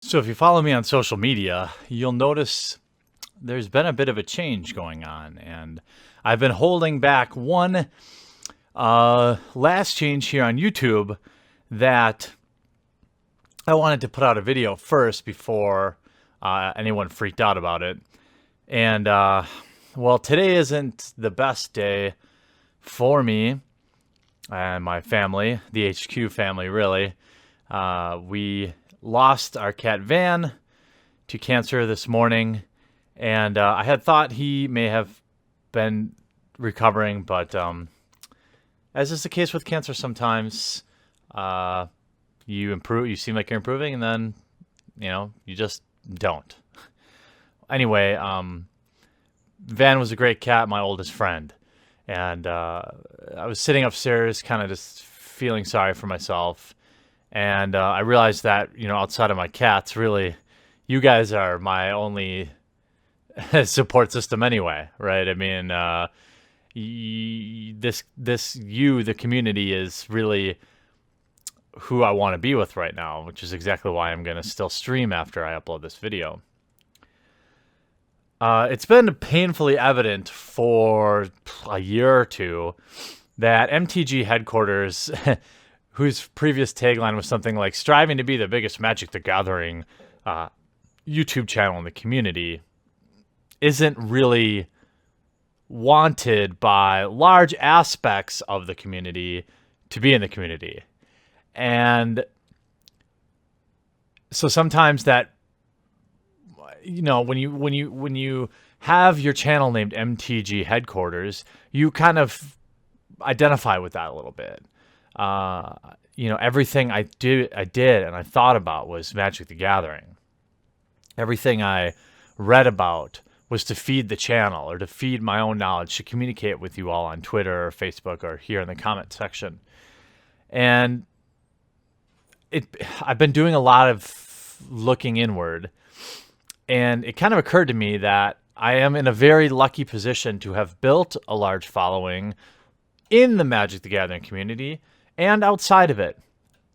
So if you follow me on social media, you'll notice there's been a bit of a change going on, and I've been holding back one last change here on YouTube that I wanted to put out a video first before anyone freaked out about it. And well, today isn't the best day for me and my family, the HQ family, really. We lost our cat Van to cancer this morning, and I had thought he may have been recovering, but as is the case with cancer, sometimes you improve, you seem like you're improving, and then you just don't. Anyway, Van was a great cat, my oldest friend, and I was sitting upstairs, kind of just feeling sorry for myself. And I realized that, outside of my cats, really, you guys are my only support system anyway, right? I mean, the community is really who I want to be with right now, which is exactly why I'm going to still stream after I upload this video. It's been painfully evident for a year or two that MTG Headquarters whose previous tagline was something like striving to be the biggest Magic the Gathering YouTube channel in the community, isn't really wanted by large aspects of the community to be in the community. And so sometimes that, when you have your channel named MTG Headquarters, you kind of identify with that a little bit. Everything I did and I thought about was Magic the Gathering. Everything I read about was to feed the channel or to feed my own knowledge, to communicate with you all on Twitter or Facebook or here in the comment section. And I've been doing a lot of looking inward, and it kind of occurred to me that I am in a very lucky position to have built a large following in the Magic the Gathering community and outside of it.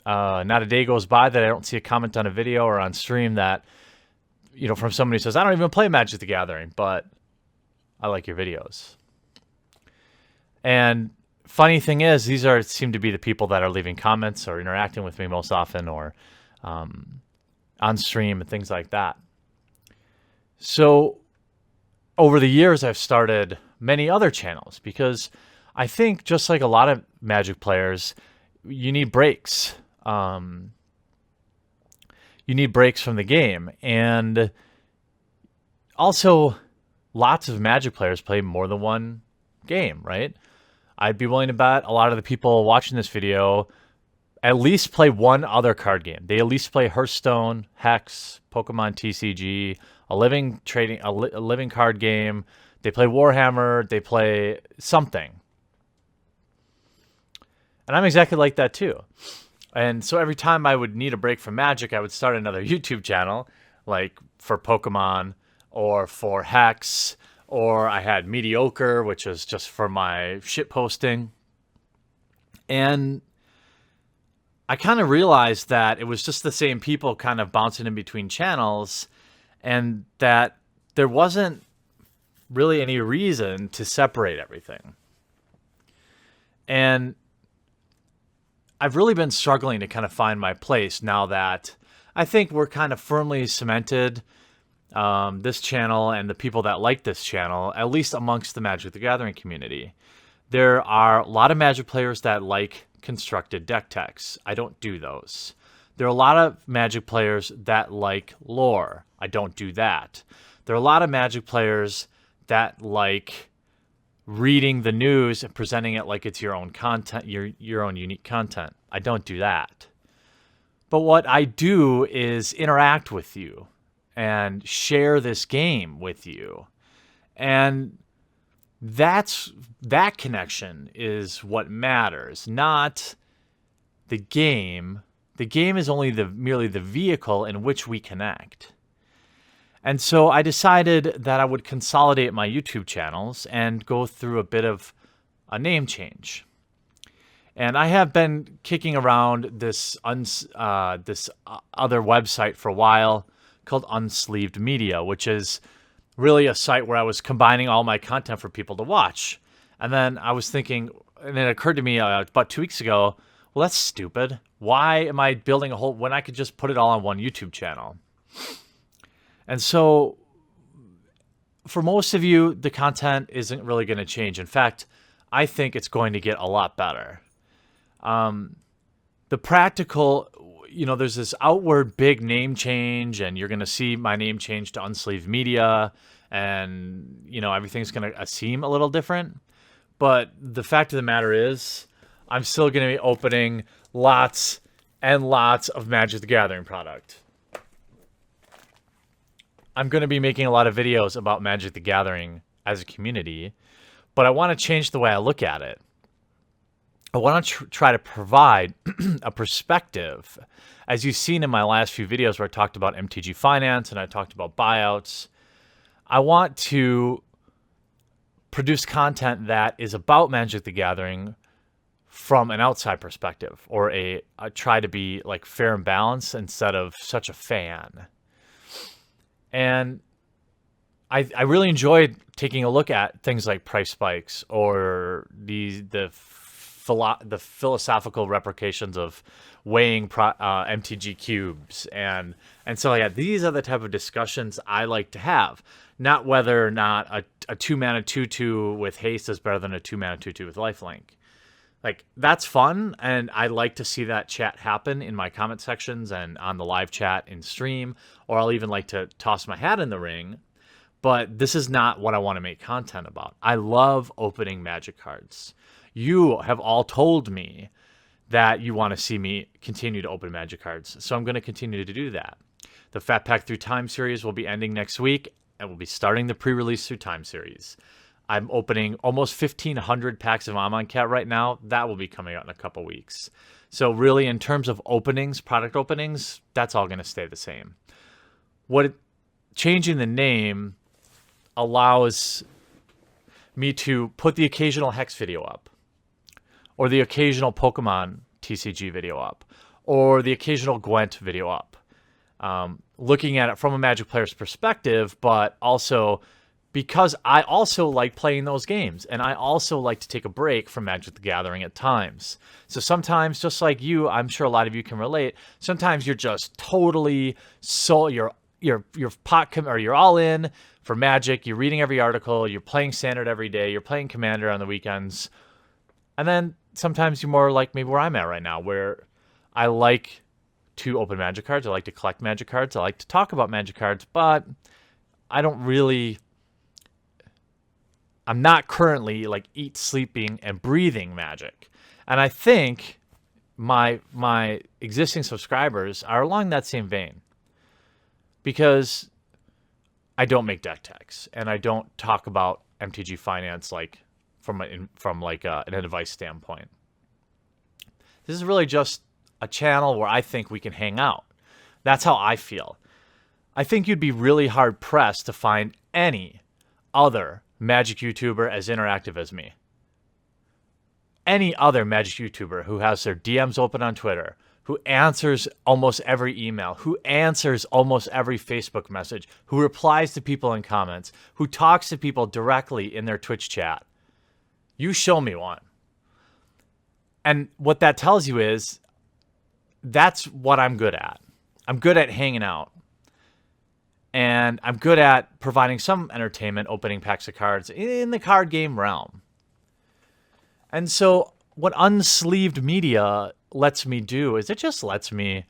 Not a day goes by that I don't see a comment on a video or on stream that, from somebody who says, I don't even play Magic the Gathering, but I like your videos. And funny thing is, these seem to be the people that are leaving comments or interacting with me most often, or on stream and things like that. So over the years, I've started many other channels because I think, just like a lot of Magic players, you need breaks. You need breaks from the game. And also, lots of Magic players play more than one game, right? I'd be willing to bet a lot of the people watching this video at least play one other card game. They at least play Hearthstone, Hex, Pokemon TCG, a living card game. They play Warhammer. They play something. And I'm exactly like that too. And so every time I would need a break from Magic, I would start another YouTube channel, like for Pokemon or for Hex, or I had Mediocre, which was just for my shit posting. And I kind of realized that it was just the same people kind of bouncing in between channels, and that there wasn't really any reason to separate everything. And I've really been struggling to kind of find my place now that I think we're kind of firmly cemented, this channel and the people that like this channel, at least amongst the Magic the Gathering community. There are a lot of Magic players that like constructed deck techs. I don't do those. There are a lot of Magic players that like lore. I don't do that. There are a lot of Magic players that like reading the news and presenting it like it's your own content, your own unique content. I don't do that. But what I do is interact with you and share this game with you. And that connection is what matters, not the game. The game is only merely the vehicle in which we connect. And so I decided that I would consolidate my YouTube channels and go through a bit of a name change. And I have been kicking around this other website for a while called Unsleeved Media, which is really a site where I was combining all my content for people to watch. And then I was thinking, and it occurred to me about 2 weeks ago, well, that's stupid. Why am I building a whole, when I could just put it all on one YouTube channel? And so for most of you, the content isn't really going to change. In fact, I think it's going to get a lot better. The practical, there's this outward big name change, and you're going to see my name change to Unsleeved Media, and, everything's going to seem a little different. But the fact of the matter is, I'm still going to be opening lots and lots of Magic the Gathering product. I'm going to be making a lot of videos about Magic the Gathering as a community, but I want to change the way I look at it. I want to try to provide a perspective. As you've seen in my last few videos where I talked about MTG Finance and I talked about buyouts, I want to produce content that is about Magic the Gathering from an outside perspective, or I try to be like fair and balanced instead of such a fan. And I really enjoyed taking a look at things like price spikes or the philosophical replications of weighing MTG cubes and so like that. These are the type of discussions I like to have, not whether or not a 2-mana 2/2 with haste is better than a 2-mana 2/2 with lifelink. Like, that's fun, and I like to see that chat happen in my comment sections and on the live chat in stream, or I'll even like to toss my hat in the ring. But this is not what I want to make content about. I love opening Magic cards. You have all told me that you want to see me continue to open Magic cards, so I'm going to continue to do that. The Fat Pack Through Time series will be ending next week, and we'll be starting the pre-release Through Time series. I'm opening almost 1,500 packs of Amonkhet right now. That will be coming out in a couple weeks. So really, in terms of openings, product openings, that's all going to stay the same. Changing the name allows me to put the occasional Hex video up, or the occasional Pokemon TCG video up, or the occasional Gwent video up. Looking at it from a Magic player's perspective, but also because I also like playing those games, and I also like to take a break from Magic the Gathering at times. So sometimes, just like you, I'm sure a lot of you can relate, sometimes you're just totally you're all in for Magic, you're reading every article, you're playing Standard every day, you're playing Commander on the weekends. And then sometimes you're more like maybe where I'm at right now, where I like to open Magic cards, I like to collect Magic cards, I like to talk about Magic cards, but I'm not currently like sleeping and breathing Magic. And I think my existing subscribers are along that same vein, because I don't make deck techs and I don't talk about MTG Finance like from an advice standpoint. This is really just a channel where I think we can hang out. That's how I feel. I think you'd be really hard pressed to find any other Magic YouTuber as interactive as me. Any other Magic YouTuber who has their DMs open on Twitter, who answers almost every email, who answers almost every Facebook message, who replies to people in comments, who talks to people directly in their Twitch chat. You show me one. And what that tells you is that's what I'm good at. I'm good at hanging out. And I'm good at providing some entertainment, opening packs of cards in the card game realm. And so what Unsleeved Media lets me do is it just lets me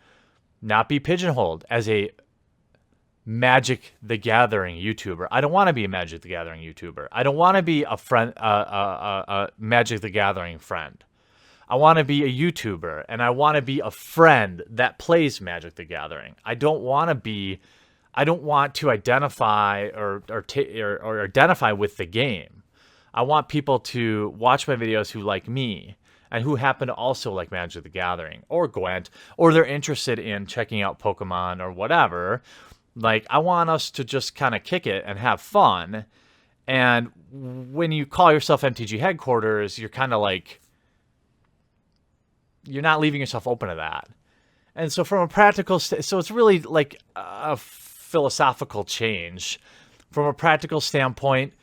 not be pigeonholed as a Magic the Gathering YouTuber. I don't want to be a Magic the Gathering YouTuber. I don't want to be a Magic the Gathering friend. I want to be a YouTuber, and I want to be a friend that plays Magic the Gathering. I don't want to identify or identify with the game. I want people to watch my videos who like me and who happen to also like Magic the Gathering or Gwent, or they're interested in checking out Pokemon or whatever. Like, I want us to just kind of kick it and have fun. And when you call yourself MTG Headquarters, you're kind of like, you're not leaving yourself open to that. And so from a practical, so it's really like a philosophical change. From a practical standpoint,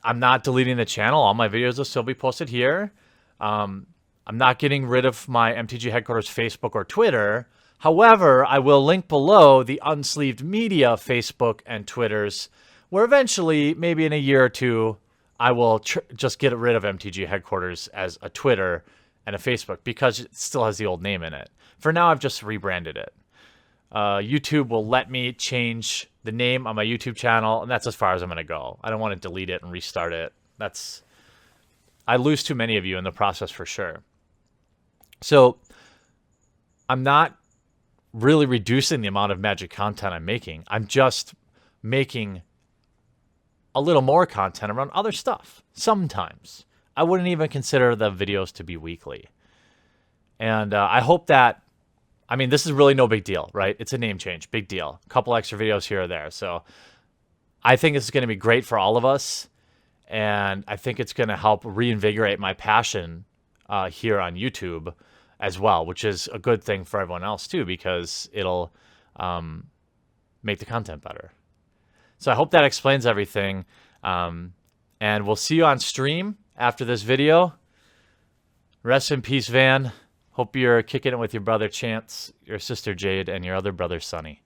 I'm not deleting the channel. All my videos will still be posted here. I'm not getting rid of my MTG Headquarters Facebook or Twitter. However, I will link below the Unsleeved Media Facebook and Twitters, where eventually, maybe in a year or two, I will just get rid of MTG Headquarters as a Twitter and a Facebook because it still has the old name in it. For now, I've just rebranded it. YouTube will let me change the name on my YouTube channel, and that's as far as I'm going to go. I don't want to delete it and restart it. I lose too many of you in the process for sure. So I'm not really reducing the amount of Magic content I'm making. I'm just making a little more content around other stuff. Sometimes. I wouldn't even consider the videos to be weekly. And I hope that, I mean, this is really no big deal, right? It's a name change, big deal. A couple extra videos here or there. So I think this is going to be great for all of us. And I think it's going to help reinvigorate my passion here on YouTube as well, which is a good thing for everyone else too, because it'll make the content better. So I hope that explains everything. And we'll see you on stream after this video. Rest in peace, Van. Hope you're kicking it with your brother Chance, your sister Jade, and your other brother Sonny.